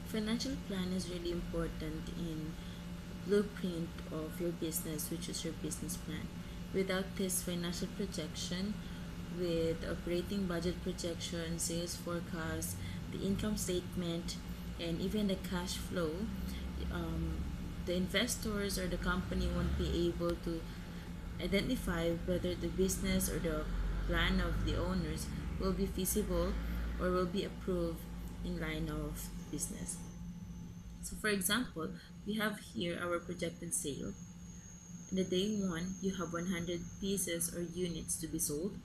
Financial plan is really important in blueprint of your business, which is your business plan. Without this financial projection, with operating budget projection, sales forecast, the income statement, and even the cash flow, um, the investors or the company won't be able to identify whether the business or the plan of the owners will be feasible or will be approved in line of business. So for example, we have here our projected sale. In the day one, you have 100 pieces or units to be sold,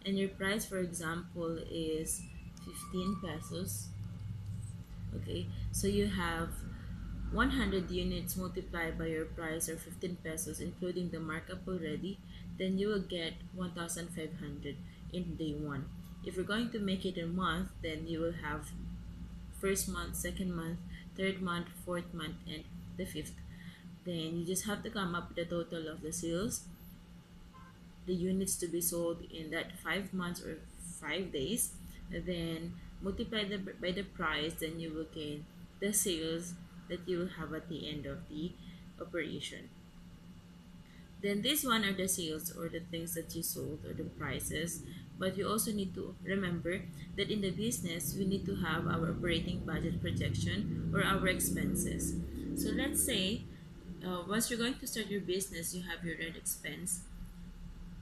and your price, for example, is 15 pesos. Okay, so you have 100 units multiplied by your price or 15 pesos, including the markup already, then you will get 1,500 in day one. If you're going to make it a month, then you will have first month, second month, third month, fourth month, and the fifth. Then you just have to come up with the total of the sales, the units to be sold in that 5 months or 5 days, and then multiply by the price, then you will gain the sales that you will have at the end of the operation. Then these one are the sales or the things that you sold or the prices. But you also need to remember that in the business, we need to have our operating budget projection or our expenses. So let's say once you're going to start your business, you have your rent expense.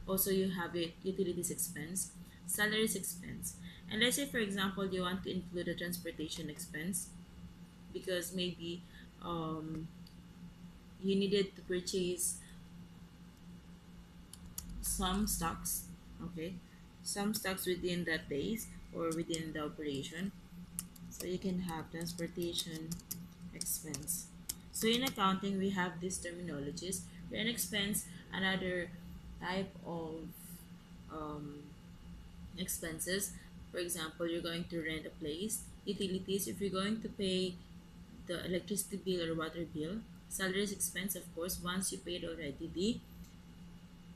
Also, you have your utilities expense, salaries expense. And let's say, for example, you want to include a transportation expense because maybe um, you needed to purchase some stocks, okay, some stocks within that days or within the operation. So you can have transportation expense. So in accounting, we have these terminologies. Rent expense, another type of um, expenses. For example, you're going to rent a place. Utilities, if you're going to pay the electricity bill or water bill. Salaries expense, of course, once you paid already the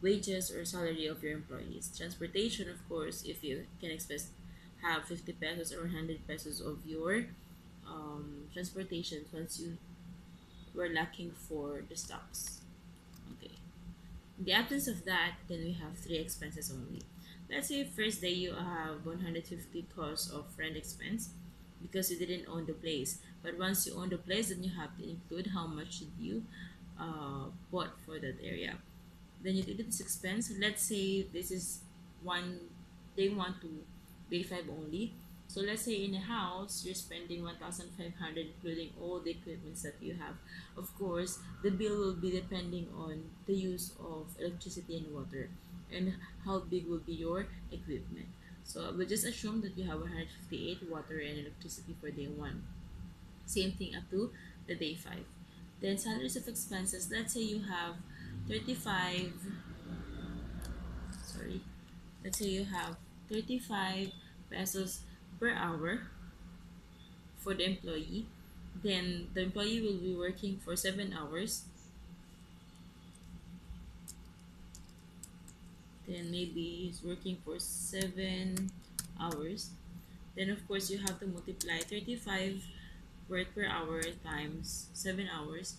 wages or salary of your employees. Transportation, of course, if you can expect have 50 pesos or 100 pesos of your transportation once you were lacking for the stocks. Okay. In the absence of that, then we have three expenses only. Let's say first day you have 150 cost of rent expense because you didn't own the place. But once you own the place, then you have to include how much did you bought for that area. Then utilities expense. Let's say this is one day one to day five only. So let's say in a house you're spending 1,500 including all the equipments that you have. Of course, the bill will be depending on the use of electricity and water and how big will be your equipment. So we'll just assume that you have 158 water and electricity for day one. Same thing up to the day five. Then salaries of expenses. Let's say you have 35 sorry let's say you have 35 pesos per hour for the employee, then the employee will be working for 7 hours, then maybe he's working for 7 hours, then of course you have to multiply 35 work per hour times 7 hours,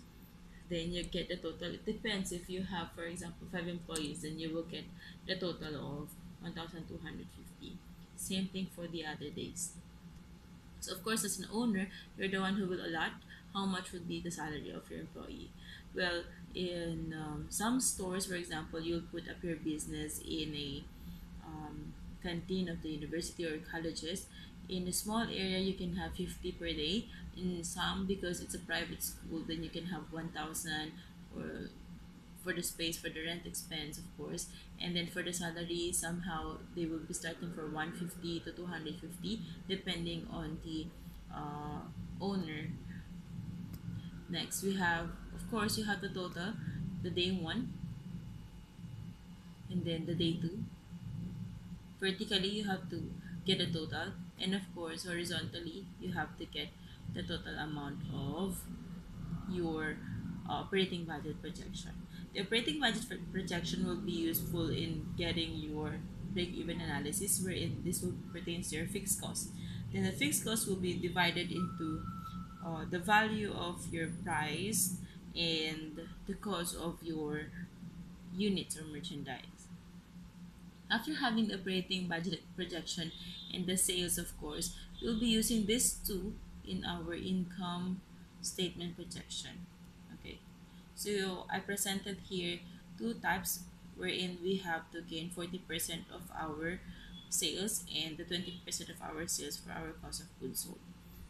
then you get the total. It depends. If you have, for example, 5 employees, then you will get the total of 1,250. Same thing for the other days. So of course, as an owner, you're the one who will allot how much would be the salary of your employee. Well, in some stores, for example, you'll put up your business in a canteen of the university or colleges. In a small area, you can have 50 per day. In some, because it's a private school, then you can have 1,000 or for the space for the rent expense, of course. And then for the salary, somehow they will be starting for 150 to 250 depending on the owner. Next, we have, of course, you have the total, the day one, and then the day two. Vertically, you have to get a total, and of course, horizontally, you have to get the total amount of your operating budget projection. The operating budget projection will be useful in getting your break-even analysis, wherein this will pertain to your fixed cost. Then the fixed cost will be divided into the value of your price and the cost of your units or merchandise. After having the operating budget projection and the sales, of course, we'll be using these two in our income statement projection. Okay, so I presented here two types wherein we have to gain 40% of our sales and the 20% of our sales for our cost of goods sold.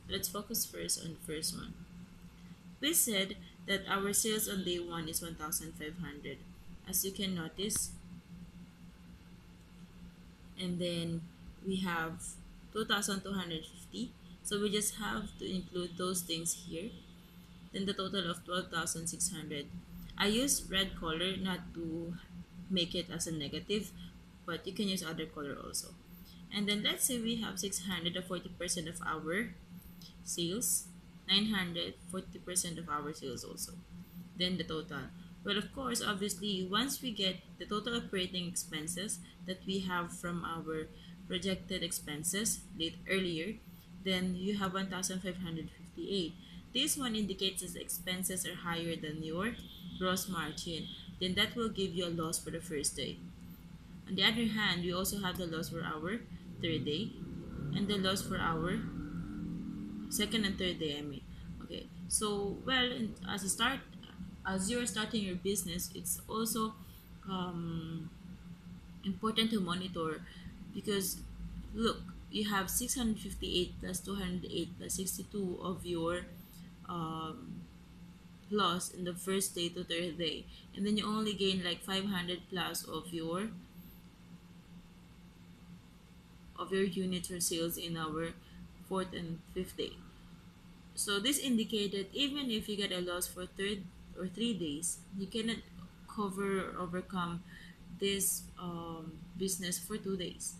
Let's focus first on the first one. We said that our sales on day 1 is 1,500. As you can notice, and then we have 2,250, so we just have to include those things here, then the total of 12,600. I use red color not to make it as a negative, but you can use other color also. And then let's say we have 600 or 40% of our sales, 900 40% of our sales also, then the total. Well, of course, obviously, once we get the total operating expenses that we have from our projected expenses earlier, then you have 1,558. This one indicates that expenses are higher than your gross margin. Then that will give you a loss for the first day. On the other hand, we also have the loss for our third day and the loss for our second and third day, I mean. Okay, so well, as a start, as you're starting your business, it's also um, important to monitor, because look, you have 658 plus 208 plus 62 of your um, loss in the first day to third day, and then you only gain like 500 plus of your units or sales in our fourth and fifth day. So this indicated even if you get a loss for third or 3 days, you cannot cover or overcome this business for 2 days.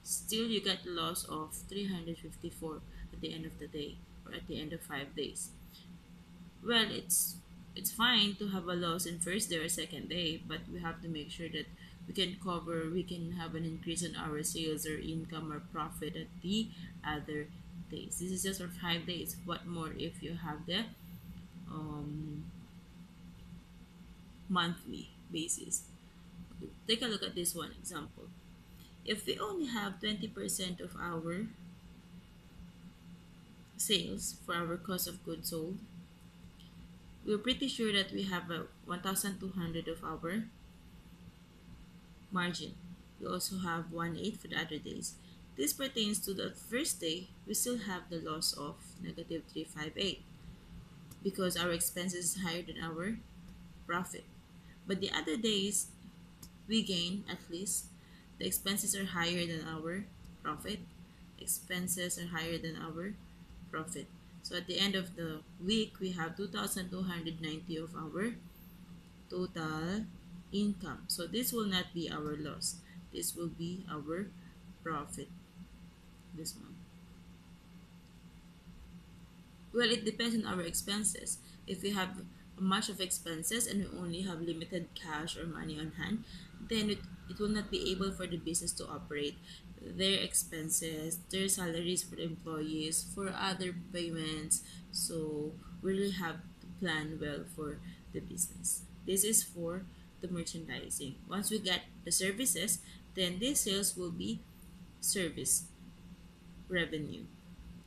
Still, you get a loss of 354 at the end of the day or at the end of 5 days. Well, it's fine to have a loss in first day or second day, but we have to make sure that we can have an increase in our sales or income or profit at the other days. This is just for 5 days. What more if you have the um, monthly basis? Take a look at this one example. If we only have 20% of our sales for our cost of goods sold, we're pretty sure that we have a 1,200 of our margin. We also have 1/8 for the other days. This pertains to the first day, we still have the loss of negative 358 because our expenses is higher than our profit. But the other days, we gain at least. The expenses are higher than our profit. Expenses are higher than our profit. So at the end of the week, we have 2,290 of our total income. So this will not be our loss. This will be our profit this month. Well, it depends on our expenses. If we have much of expenses and we only have limited cash or money on hand, then it will not be able for the business to operate. Their expenses, their salaries for the employees, for other payments. So we really have to plan well for the business. This is for the merchandising. Once we get the services, then these sales will be service revenue.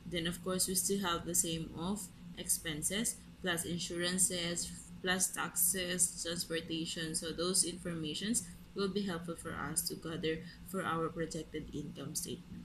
Then of course we still have the same of expenses plus insurances plus taxes, transportation. So those informations will be helpful for us to gather for our projected income statement.